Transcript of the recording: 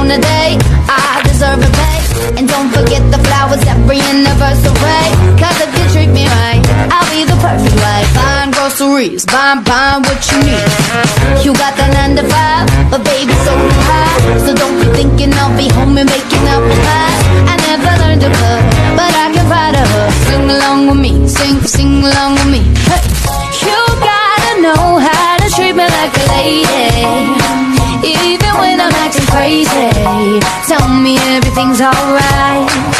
on a date, I deserve a pay. And don't forget the flowers every anniversary. Cause if you treat me right, I'll be the perfect wife. Buying groceries, buying what you need. You got that 9 to 5, but baby so do I. So don't be thinking I'll be home and making up pies. I never learned to cook, but I can find a hook. Sing along with me, sing along with me. Hey. You gotta know how to treat me like a lady, even when I'm acting crazy. Tell me everything's alright.